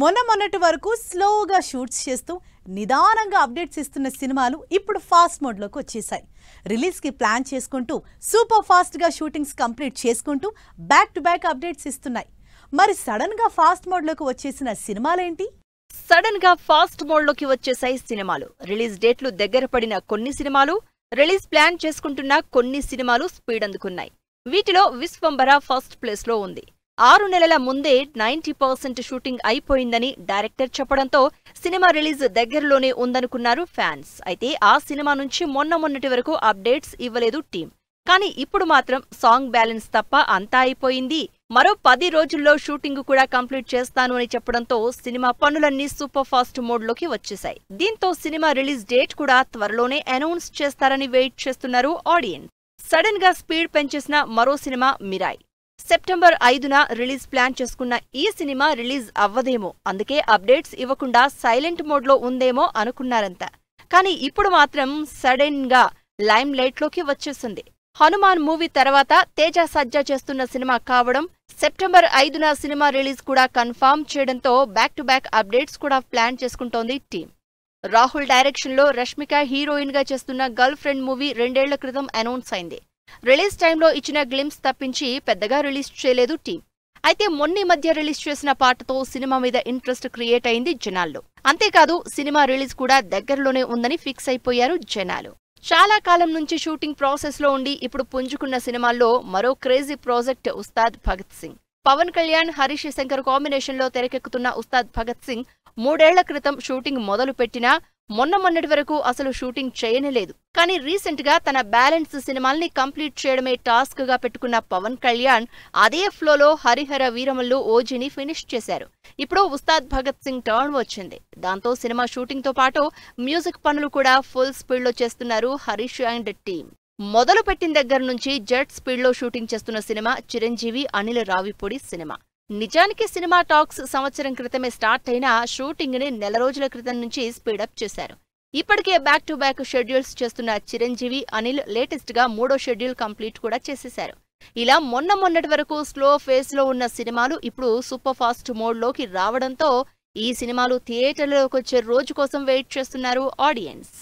మొన్నటి వరకు స్లోగా షూట్స్ చేస్తూ నిదానంగా అప్డేట్స్ ఇస్తున్న సినిమాలు ఇప్పుడు ఫాస్ట్ మోడ్లోకి వచ్చేసాయి. రిలీజ్కి ప్లాన్ చేసుకుంటూ సూపర్ ఫాస్ట్గా షూటింగ్స్ కంప్లీట్ చేసుకుంటూ బ్యాక్ టు బ్యాక్ అప్డేట్స్ ఇస్తున్నాయి. మరి సడన్గా ఫాస్ట్ మోడ్లోకి వచ్చేసిన సినిమాలేంటి? సడన్గా ఫాస్ట్ మోడ్లోకి వచ్చేసాయి సినిమాలు. రిలీజ్ డేట్లు దగ్గర పడిన కొన్ని సినిమాలు, రిలీజ్ ప్లాన్ చేసుకుంటున్న కొన్ని సినిమాలు స్పీడ్ అందుకున్నాయి. వీటిలో విశ్వంబర ఫస్ట్ ప్లేస్లో ఉంది. 6 నెలల ముందే 90% షూటింగ్ అయిపోయిందని డైరెక్టర్ చెప్పడంతో సినిమా రిలీజ్ దగ్గరలోనే ఉందనుకున్నారు ఫ్యాన్స్. అయితే ఆ సినిమా నుంచి మొన్నటి వరకు అప్డేట్స్ ఇవ్వలేదు టీం. కానీ ఇప్పుడు మాత్రం సాంగ్ బ్యాలెన్స్ తప్ప అంతా అయిపోయింది, మరో 10 రోజుల్లో షూటింగ్ కూడా కంప్లీట్ చేస్తాను అని చెప్పడంతో సినిమా పనులన్నీ సూపర్ ఫాస్ట్ మోడ్లోకి వచ్చేశాయి. దీంతో సినిమా రిలీజ్ డేట్ కూడా త్వరలోనే అనౌన్స్ చేస్తారని వెయిట్ చేస్తున్నారు ఆడియన్స్. సడన్ గా స్పీడ్ పెంచేసిన మరో సినిమా మిరాయ్. సెప్టెంబర్ 5న రిలీజ్ ప్లాన్ చేసుకున్న ఈ సినిమా రిలీజ్ అవ్వదేమో, అందుకే అప్డేట్స్ ఇవ్వకుండా సైలెంట్ మోడ్లో ఉందేమో అనుకున్నారంతా. కానీ ఇప్పుడు మాత్రం సడన్ గా లైమ్ లైట్ లోకి వచ్చేసింది. హనుమాన్ మూవీ తర్వాత తేజ సజ్జా చేస్తున్న సినిమా కావడం, సెప్టెంబర్ 5న సినిమా రిలీజ్ కూడా కన్ఫర్మ్ చేయడంతో బ్యాక్ టు బ్యాక్ అప్డేట్స్ కూడా ప్లాన్ చేసుకుంటోంది టీం. రాహుల్ డైరెక్షన్ లో రష్మిక హీరోయిన్ గా చేస్తున్న గర్ల్ ఫ్రెండ్ మూవీ 2 ఏళ్ల క్రితం అనౌన్స్ అయింది. రిలీజ్ టైంలో ఇచ్చిన గ్లిమ్స్ తప్పించి పెద్దగా రిలీజ్ చేయలేదు టీం. అయితే మొన్న మధ్య రిలీజ్ చేసిన పాటతో సినిమా మీద ఇంట్రెస్ట్ క్రియేట్ అయింది జనాల్లో. అంతేకాదు సినిమా రిలీజ్ కూడా దగ్గరలోనే ఉందని ఫిక్స్ అయిపోయారు జనాలు. చాలా కాలం నుంచి షూటింగ్ ప్రాసెస్ లో ఉండి ఇప్పుడు పుంజుకున్న సినిమాల్లో మరో crazy project Ustaad Bhagat Singh. Pawan Kalyan, Harish Shankar combination లో తెరకెక్కుతున్న ఉస్తాద్ భగత్ సింగ్ 3 ఏళ్ల క్రితం షూటింగ్ మొదలు పెట్టినా మొన్నటి వరకు అసలు షూటింగ్ చేయనేలేదు. కానీ రీసెంట్ గా తన బ్యాలెన్స్ సినిమాల్ని కంప్లీట్ చేయడమే టాస్క్ గా పెట్టుకున్న పవన్ కళ్యాణ్ అదే ఫ్లోలో హరిహర వీరమల్లు ఓజీని ఫినిష్ చేశారు. ఇప్పుడు ఉస్తాద్ భగత్ సింగ్ టర్న్ వచ్చింది. దాంతో సినిమా షూటింగ్ తో పాటు మ్యూజిక్ పనులు కూడా ఫుల్ స్పీడ్ లో చేస్తున్నారు హరీష్ అండ్ టీం. మొదలు పెట్టిన దగ్గర నుంచి జెట్ స్పీడ్ లో షూటింగ్ చేస్తున్న సినిమా చిరంజీవి, అనిల్ రావిపూడి సినిమా. నిజానికి సినిమా టాక్స్ సంవత్సరం క్రితమే స్టార్ట్ అయినా షూటింగ్ ని నెల రోజుల క్రితం నుంచి స్పీడప్ చేశారు. ఇప్పటికే బ్యాక్ టు బ్యాక్ షెడ్యూల్స్ చేస్తున్న చిరంజీవి, అనిల్ లేటెస్ట్ గా 3వ షెడ్యూల్ కంప్లీట్ కూడా చేసేశారు. ఇలా మొన్నటి వరకు స్లో ఫేస్ లో ఉన్న సినిమాలు ఇప్పుడు సూపర్ ఫాస్ట్ మోడ్ లోకి రావడంతో ఈ సినిమాలు థియేటర్లోకి వచ్చే రోజు కోసం వెయిట్ చేస్తున్నారు ఆడియన్స్.